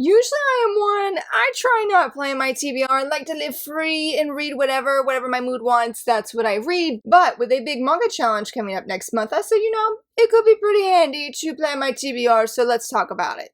Usually I am one, I try not playing my TBR. I like to live free and read whatever my mood wants, that's what I read. But with a big manga challenge coming up next month, I said, you know, it could be pretty handy to play my TBR, so let's talk about it.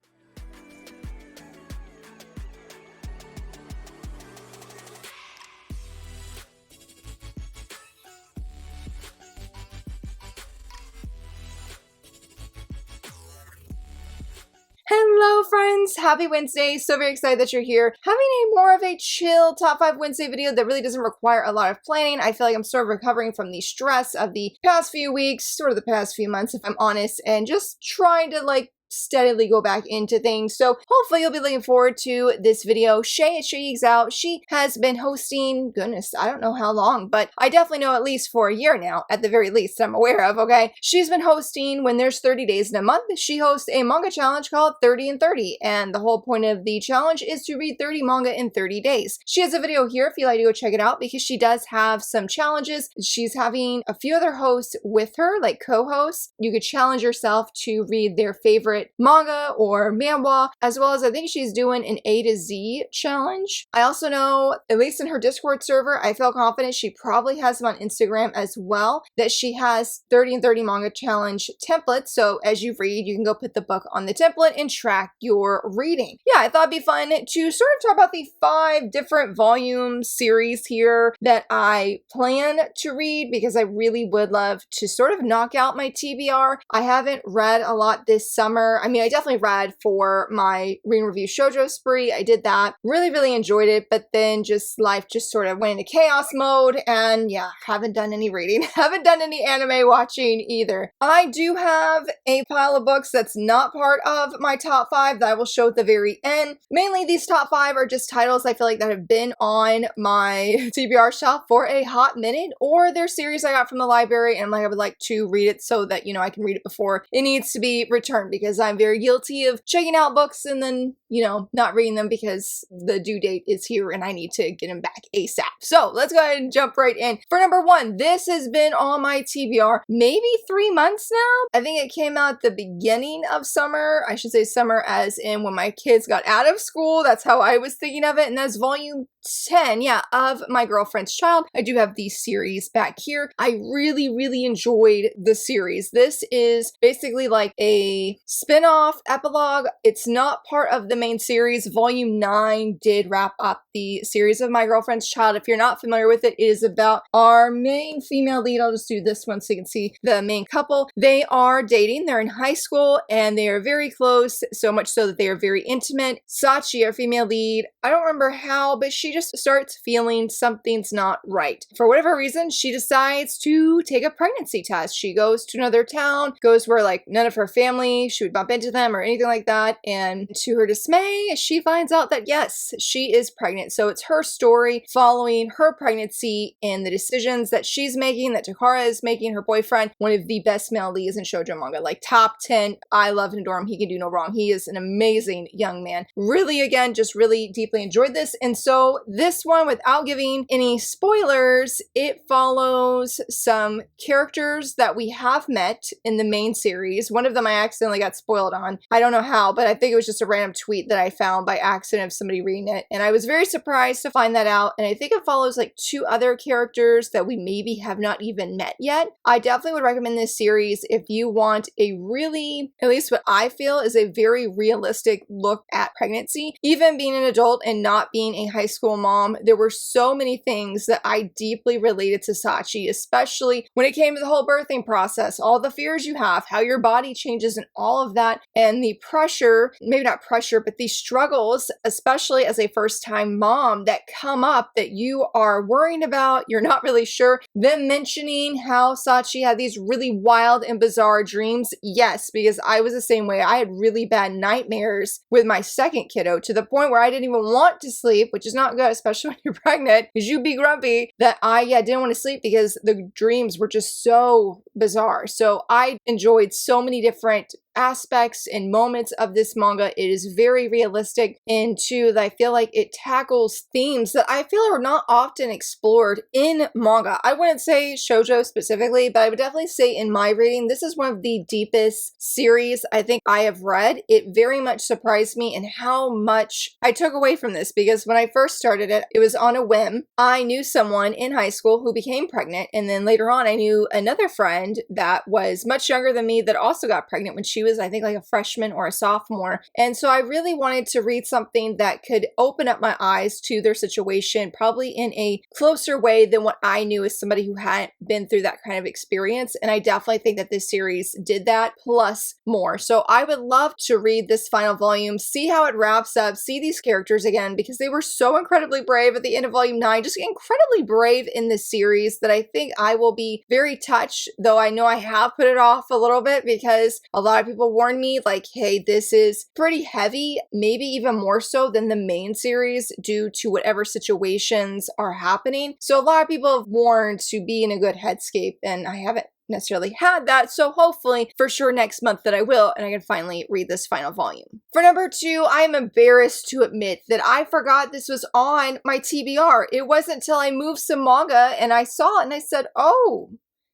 Hello friends, happy Wednesday, so very excited that you're here. Having a more of a chill top 5 Wednesday video that really doesn't require a lot of planning. I feel like I'm sort of recovering from the stress of the past few weeks, sort of the past few months if I'm honest, and just trying to steadily go back into things. So hopefully you'll be looking forward to this video. Shay at Shay Geeks Out, she has been hosting, goodness, I don't know how long, but I definitely know at least for a year now, at the very least I'm aware of, okay? She's been hosting when there's 30 days in a month. She hosts a manga challenge called 30 in 30, and the whole point of the challenge is to read 30 manga in 30 days. She has a video here if you'd like to go check it out because she does have some challenges. She's having a few other hosts with her, like co-hosts. You could challenge yourself to read their favorite manga or manhwa, as well as I think she's doing an A to Z challenge. I also know, at least in her Discord server, I feel confident she probably has them on Instagram as well, that she has 30 in 30 manga challenge templates. So as you read, you can go put the book on the template and track your reading. Yeah, I thought it'd be fun to sort of talk about the 5 different volume series here that I plan to read because I really would love to sort of knock out my TBR. I haven't read a lot this summer. I mean, I definitely read for my read and review shoujo spree. I did that. Really enjoyed it, but then just life just sort of went into chaos mode and yeah, haven't done any reading. Haven't done any anime watching either. I do have a pile of books that's not part of my top 5 that I will show at the very end. Mainly these top 5 are just titles I feel like that have been on my TBR shelf for a hot minute, or they're series I got from the library and I would like to read it so that, you know, I can read it before it needs to be returned, because I'm very guilty of checking out books and then, you know, not reading them because the due date is here and I need to get them back ASAP. So let's go ahead and jump right in. For number 1, this has been on my TBR maybe 3 months now. I think it came out at the beginning of summer. I should say summer as in when my kids got out of school. That's how I was thinking of it. And that's volume 10, yeah, of My Girlfriend's Child. I do have the series back here. I really enjoyed the series. This is basically like a spin-off epilogue. It's not part of the main series. Volume 9 did wrap up the series of My Girlfriend's Child. If you're not familiar with it, it is about our main female lead. I'll just do this one so you can see the main couple. They are dating. They're in high school and they are very close, so much so that they are very intimate. Sachi, our female lead, I don't remember how, but she just starts feeling something's not right. For whatever reason, she decides to take a pregnancy test. She goes to another town, goes where like none of her family, she would bump into them or anything like that. And to her dismay, she finds out that yes, she is pregnant. So it's her story following her pregnancy and the decisions that she's making, that Chara is making, her boyfriend, one of the best male leads in shoujo manga, like top 10. I love and adore him. He can do no wrong. He is an amazing young man. Really, again, just really deeply enjoyed this. And so this one, without giving any spoilers, it follows some characters that we have met in the main series. One of them I accidentally got spoiled on. I don't know how, but I think it was just a random tweet that I found by accident of somebody reading it. And I was very surprised to find that out. And I think it follows like 2 other characters that we maybe have not even met yet. I definitely would recommend this series if you want a really, at least what I feel is a very realistic look at pregnancy. Even being an adult and not being a high school mom, there were so many things that I deeply related to Sachi, especially when it came to the whole birthing process, all the fears you have, how your body changes and all of that, and the pressure, maybe not pressure, but the struggles, especially as a first-time mom, that come up that you are worrying about, you're not really sure. Them mentioning how Sachi had these really wild and bizarre dreams. Yes, because I was the same way. I had really bad nightmares with my second kiddo to the point where I didn't even want to sleep, which is not good, especially when you're pregnant, because you'd be grumpy, that I didn't want to sleep because the dreams were just so bizarre. So I enjoyed so many different aspects and moments of this manga. It is very realistic, and two, that I feel like it tackles themes that I feel are not often explored in manga. I wouldn't say shoujo specifically, but I would definitely say in my reading, this is one of the deepest series I think I have read. It very much surprised me in how much I took away from this, because when I first started it, it was on a whim. I knew someone in high school who became pregnant, and then later on I knew another friend that was much younger than me that also got pregnant when she was, I think, like a freshman or a sophomore. And so I really wanted to read something that could open up my eyes to their situation, probably in a closer way than what I knew as somebody who hadn't been through that kind of experience. And I definitely think that this series did that, plus more. So I would love to read this final volume, see how it wraps up, see these characters again, because they were so incredibly brave at the end of volume 9, just incredibly brave in this series, that I think I will be very touched, though I know I have put it off a little bit because a lot of people warned me like, hey, this is pretty heavy, maybe even more so than the main series due to whatever situations are happening. So a lot of people have warned to be in a good headscape, and I haven't necessarily had that, so hopefully for sure next month that I will, and I can finally read this final volume. For number 2, I am embarrassed to admit that I forgot this was on my TBR. It wasn't until I moved some manga and I saw it and I said, oh,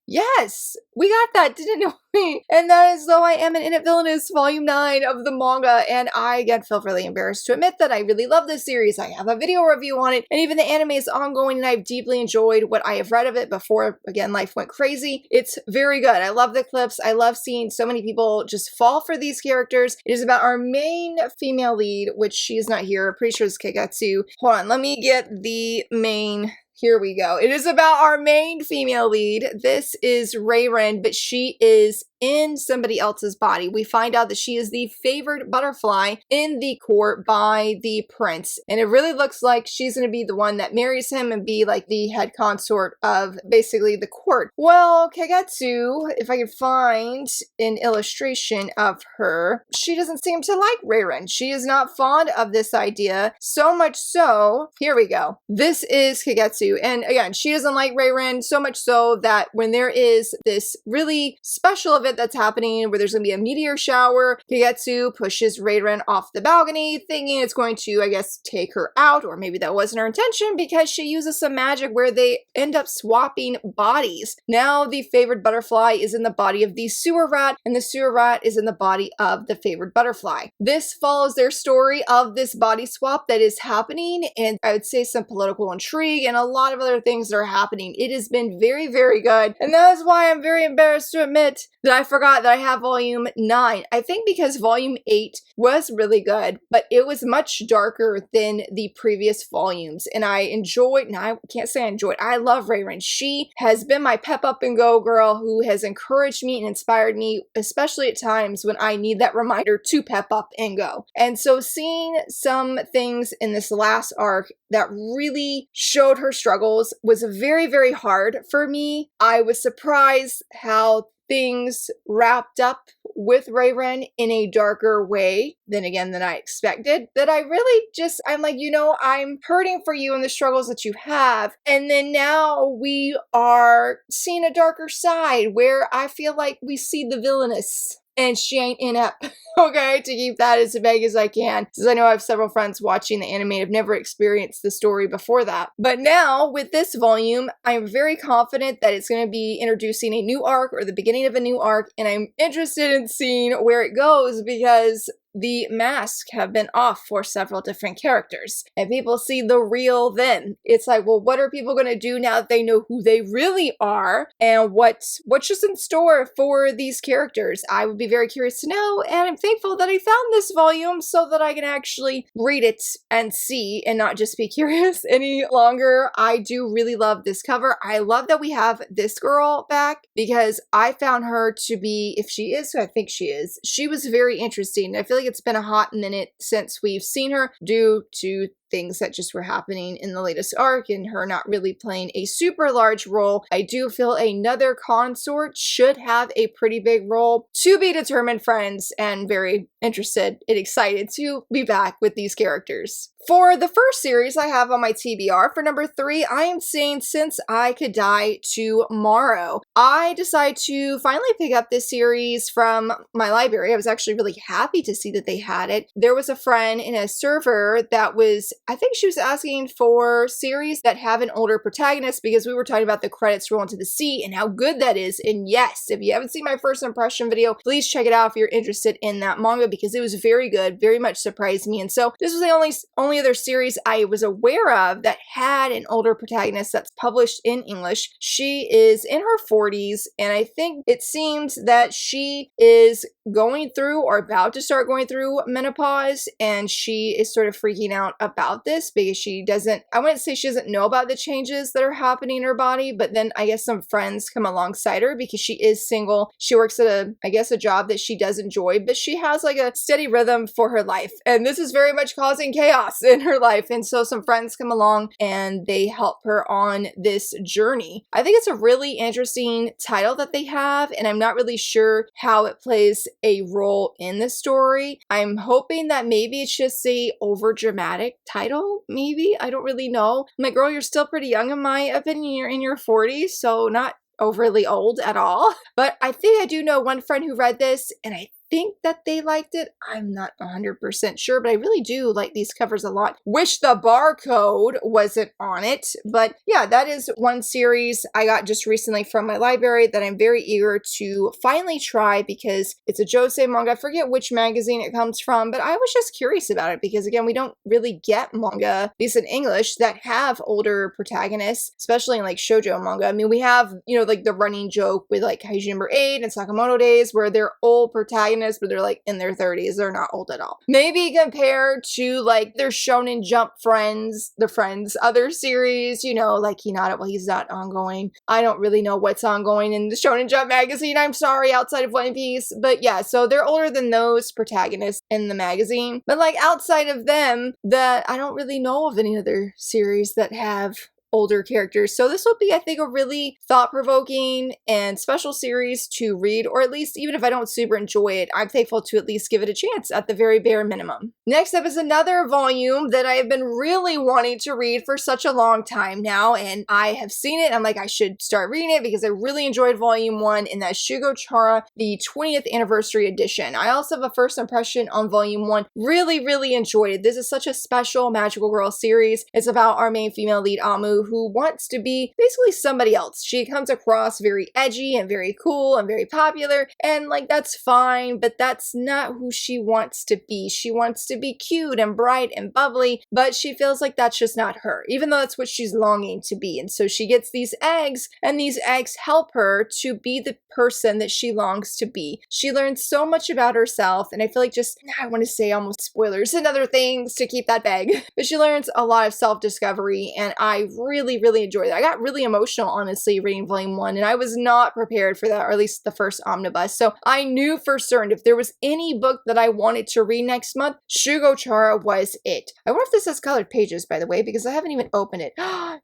yes, we got that, didn't we? And that is though I am in Inept Villainess Volume 9 of the manga, and I again feel really embarrassed to admit that I really love this series. I have a video review on it, and even the anime is ongoing, and I've deeply enjoyed what I have read of it before, again, life went crazy. It's very good. I love the clips. I love seeing so many people just fall for these characters. It is about our main female lead, which she is not here. Pretty sure it's Kagetsu. Hold on, let me get the main... Here we go. It is about our main female lead. This is Reiren, but she is in somebody else's body. We find out that she is the favored butterfly in the court by the prince. And it really looks like she's going to be the one that marries him and be like the head consort of basically the court. Well, Kagetsu, if I can find an illustration of her, she doesn't seem to like Reiren. She is not fond of this idea. So much so, here we go. This is Kagetsu. And again, she doesn't like Reiren, so much so that when there is this really special event that's happening where there's going to be a meteor shower, Kagetsu pushes Reiren off the balcony, thinking it's going to, I guess, take her out, or maybe that wasn't her intention, because she uses some magic where they end up swapping bodies. Now the favored butterfly is in the body of the sewer rat, and the sewer rat is in the body of the favored butterfly. This follows their story of this body swap that is happening, and I would say some political intrigue and a lot of other things that are happening. It has been very, very good, and that is why I'm very embarrassed to admit that I forgot that I have volume 9. I think because volume 8 was really good, but it was much darker than the previous volumes, and I enjoyed, and I can't say I enjoyed, I love Reiren. She has been my pep up and go girl who has encouraged me and inspired me, especially at times when I need that reminder to pep up and go. And so seeing some things in this last arc that really showed her struggles was very, very hard for me. I was surprised how things wrapped up with Reiren in a darker way than I expected, that I really just, I'm like, you know, I'm hurting for you and the struggles that you have. And then now we are seeing a darker side where I feel like we see the villainess. And she ain't inept, okay, to keep that as vague as I can, because I know I have several friends watching the anime have never experienced the story before that. But now, with this volume, I'm very confident that it's going to be introducing a new arc, or the beginning of a new arc, and I'm interested in seeing where it goes, because the masks have been off for several different characters, and people see the real them. It's like, well, what are people going to do now that they know who they really are, and what's just in store for these characters? I would be very curious to know, and I'm thankful that I found this volume so that I can actually read it and see, and not just be curious any longer. I do really love this cover. I love that we have this girl back, because I found her to be, if she is who I think she is, she was very interesting. I feel like it's been a hot minute since we've seen her due to things that just were happening in the latest arc and her not really playing a super large role. I do feel another consort should have a pretty big role. To be determined, friends, and very interested and excited to be back with these characters. For the first series I have on my TBR, for number 3, I am saying Since I Could Die Tomorrow. I decided to finally pick up this series from my library. I was actually really happy to see that they had it. There was a friend in a server that was, I think she was asking for series that have an older protagonist because we were talking about the credits roll into the sea and how good that is. And yes, if you haven't seen my first impression video, please check it out if you're interested in that manga because it was very good, very much surprised me. And so this was the only other series I was aware of that had an older protagonist that's published in English. She is in her 40s, and I think it seems that she is going through or about to start going through menopause, and she is sort of freaking out about this because she doesn't, I wouldn't say she doesn't know about the changes that are happening in her body, but then I guess some friends come alongside her because she is single. She works at a job that she does enjoy, but she has like a steady rhythm for her life, and this is very much causing chaos in her life. And so some friends come along and they help her on this journey. I think it's a really interesting title that they have, and I'm not really sure how it plays a role in the story. I'm hoping that maybe it's just a over dramatic title, maybe. I don't really know. I'm like, girl, you're still pretty young in my opinion. You're in your 40s, so not overly old at all. But I think I do know one friend who read this, and I think that they liked it. I'm not 100% sure, but I really do like these covers a lot. Wish the barcode wasn't on it, but yeah, that is one series I got just recently from my library that I'm very eager to finally try because it's a josei manga. I forget which magazine it comes from, but I was just curious about it because again, we don't really get manga, at least in English, that have older protagonists, especially in like shoujo manga. I mean, we have, you know, like the running joke with like Kaiju number 8 and Sakamoto Days where they're old protagonists, but they're like in their 30s. They're not old at all. Maybe compared to like their Shonen Jump friends, the Friends other series, you know, like Hinata. Well, he's not ongoing. I don't really know what's ongoing in the Shonen Jump magazine. I'm sorry, outside of One Piece. But yeah, so they're older than those protagonists in the magazine. But like outside of them, that I don't really know of any other series that have older characters. So this will be, I think, a really thought-provoking and special series to read, or at least even if I don't super enjoy it, I'm thankful to at least give it a chance at the very bare minimum. Next up is another volume that I have been really wanting to read for such a long time now, and I have seen it. I'm like, I should start reading it because I really enjoyed volume 1, and that's Shugo Chara, the 20th anniversary edition. I also have a first impression on volume 1. Really enjoyed it. This is such a special magical girl series. It's about our main female lead, Amu, who wants to be basically somebody else. She comes across very edgy and very cool and very popular, and like that's fine, but that's not who she wants to be. She wants to be cute and bright and bubbly, but she feels like that's just not her, even though that's what she's longing to be. And so she gets these eggs, and these eggs help her to be the person that she longs to be. She learns so much about herself, and I feel like just, I want to say almost spoilers and other things to keep that vague, but she learns a lot of self-discovery, and I really enjoyed it. I got really emotional, honestly, reading volume 1, and I was not prepared for that, or at least the first omnibus. So I knew for certain if there was any book that I wanted to read next month, Shugo Chara was it. I wonder if this has colored pages, by the way, because I haven't even opened it.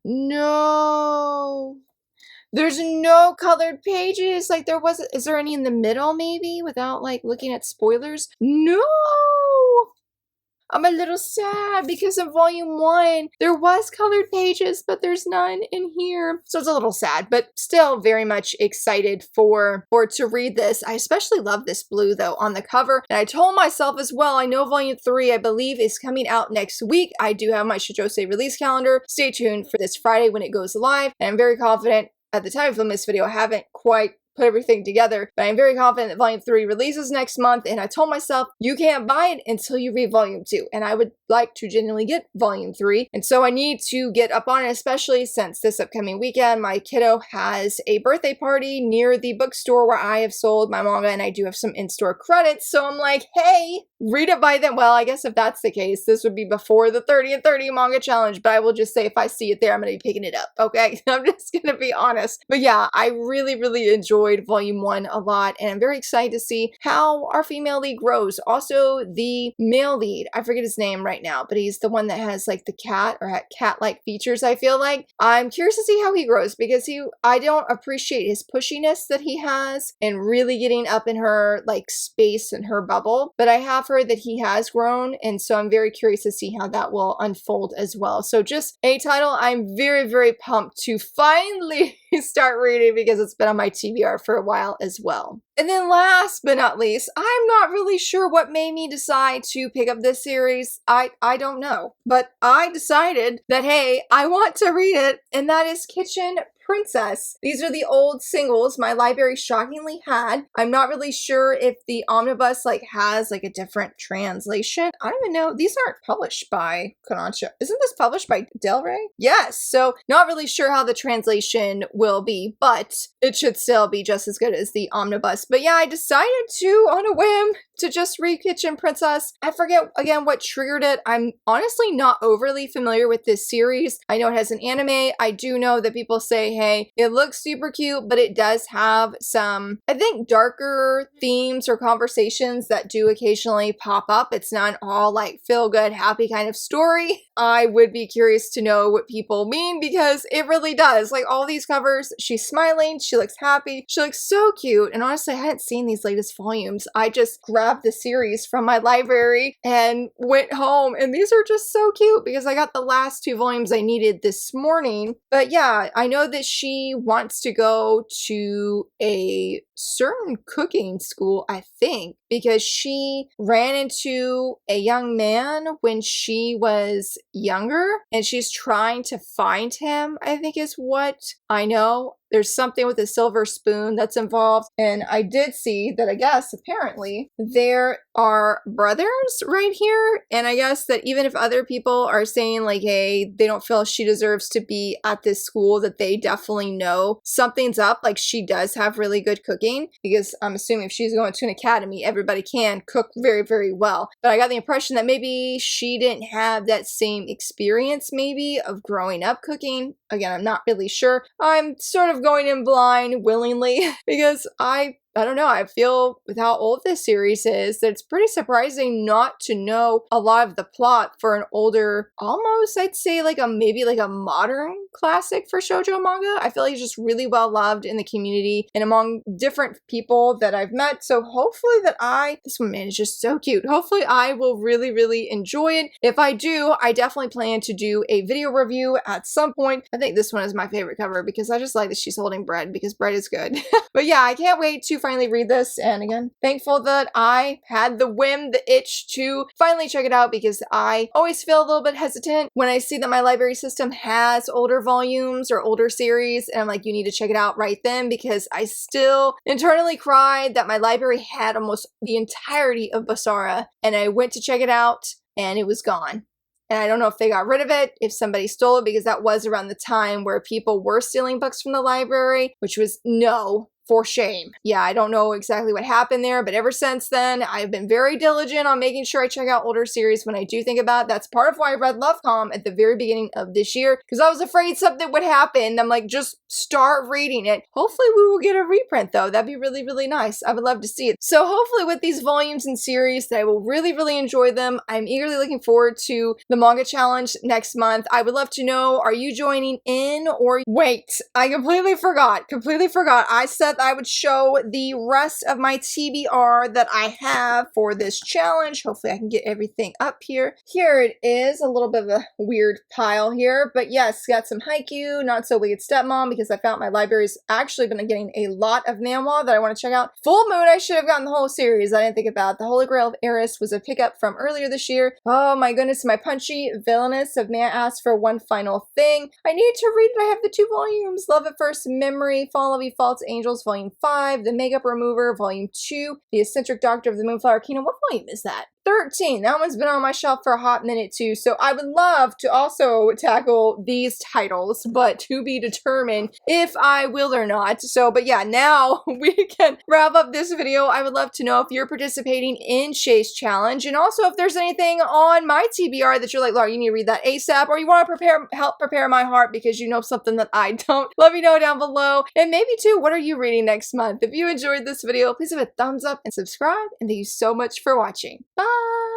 No! There's no colored pages like there was. Is there any in the middle maybe without like looking at spoilers? No! I'm a little sad because in volume 1, there was colored pages, but there's none in here. So it's a little sad, but still very much excited for to read this. I especially love this blue though on the cover. And I told myself as well, I know volume 3, I believe, is coming out next week. I do have my Shoujo release calendar. Stay tuned for this Friday when it goes live. And I'm very confident at the time of filming this video, I haven't quite put everything together, but I'm very confident that volume 3 releases next month, and I told myself you can't buy it until you read volume 2, and I would like to genuinely get volume 3, and so I need to get up on it, especially since this upcoming weekend my kiddo has a birthday party near the bookstore where I have sold my manga, and I do have some in-store credits, so I'm like, hey, read it by then. Well, I guess if that's the case, this would be before the 30 and 30 manga challenge, but I will just say if I see it there, I'm going to be picking it up, okay? I'm just going to be honest. But yeah, I really enjoyed enjoyed Volume 1 a lot, and I'm very excited to see how our female lead grows. Also, the male lead, I forget his name right now, but he's the one that has like the cat or had cat-like features, I feel like. I'm curious to see how he grows because I don't appreciate his pushiness that he has and really getting up in her like space and her bubble, but I have heard that he has grown, and so I'm very curious to see how that will unfold as well. So just a title I'm very, very pumped to finally start reading because it's been on my TBR for a while as well. And then last but not least, I'm not really sure what made me decide to pick up this series. I don't know, but I decided that, hey, I want to read it, and that is Kitchen Princess. These are the old singles my library shockingly had. I'm not really sure if the omnibus like has like a different translation. I don't even know. These aren't published by Kodansha. Isn't this published by Del Rey? Yes. So not really sure how the translation will be, but it should still be just as good as the omnibus. But yeah, I decided to, on a whim, to just read Kitchen Princess. I forget again what triggered it. I'm honestly not overly familiar with this series. I know it has an anime. I do know that people say, hey, it looks super cute, but it does have some, I think, darker themes or conversations that do occasionally pop up. It's not all like feel good, happy kind of story. I would be curious to know what people mean because it really does. Like all these covers, she's smiling, she looks happy, she looks so cute. And honestly, I hadn't seen these latest volumes. I just grabbed the series from my library and went home, and these are just so cute because I got the last 2 volumes I needed this morning. But yeah, I know that she wants to go to a certain cooking school, I think, because she ran into a young man when she was younger and she's trying to find him, I think is what I know. There's something with a silver spoon that's involved. And I did see that, I guess, apparently, there are brothers right here. And I guess that even if other people are saying like, hey, they don't feel she deserves to be at this school, that they definitely know something's up. Like she does have really good cooking because I'm assuming if she's going to an academy, everybody can cook very, very well. But I got the impression that maybe she didn't have that same experience maybe of growing up cooking. Again, I'm not really sure. I'm sort of going in blind willingly because I don't know, I feel with how old this series is that it's pretty surprising not to know a lot of the plot for an older, almost I'd say like maybe like a modern classic for shoujo manga. I feel like it's just really well loved in the community and among different people that I've met. So hopefully this one, man, is just so cute. Hopefully I will really, really enjoy it. If I do, I definitely plan to do a video review at some point. I think this one is my favorite cover because I just like that she's holding bread because bread is good. But yeah, I can't wait to finally read this, and again, thankful that I had the whim, the itch to finally check it out because I always feel a little bit hesitant when I see that my library system has older volumes or older series, and I'm like, you need to check it out right then because I still internally cried that my library had almost the entirety of Basara, and I went to check it out and it was gone. And I don't know if they got rid of it, if somebody stole it, because that was around the time where people were stealing books from the library, which was no. For shame. Yeah, I don't know exactly what happened there, but ever since then, I've been very diligent on making sure I check out older series when I do think about it. That's part of why I read Lovecom at the very beginning of this year, because I was afraid something would happen. I'm like, just start reading it. Hopefully we will get a reprint though. That'd be really, really nice. I would love to see it. So hopefully with these volumes and series that I will really, really enjoy them. I'm eagerly looking forward to the manga challenge next month. I would love to know, are you joining in or wait, I completely forgot. I said I would show the rest of my TBR that I have for this challenge. Hopefully I can get everything up here. Here it is, a little bit of a weird pile here, but yes, got some Haikyuu, Not So Wicked Stepmom, because I found my library's actually been getting a lot of manhwa that I want to check out. Full Moon, I should have gotten the whole series. I didn't think about. The Holy Grail of Eris was a pickup from earlier this year. Oh my goodness, my punchy Villainess of May I Ask for One Final Thing. I need to read it. I have the 2 volumes. Love at First Memory, Fall of False Angels, Volume 5, The Makeup Remover, Volume 2, The Eccentric Doctor of the Moonflower Kingdom. What volume is that? 13. That one's been on my shelf for a hot minute too, so I would love to also tackle these titles, but to be determined if I will or not. So, but yeah, now we can wrap up this video. I would love to know if you're participating in Shay's challenge, and also if there's anything on my TBR that you're like, Laura, you need to read that ASAP, or you want to help prepare my heart because you know something that I don't. Let me know down below. And maybe too, what are you reading next month? If you enjoyed this video, please give it a thumbs up and subscribe, and thank you so much for watching. Bye!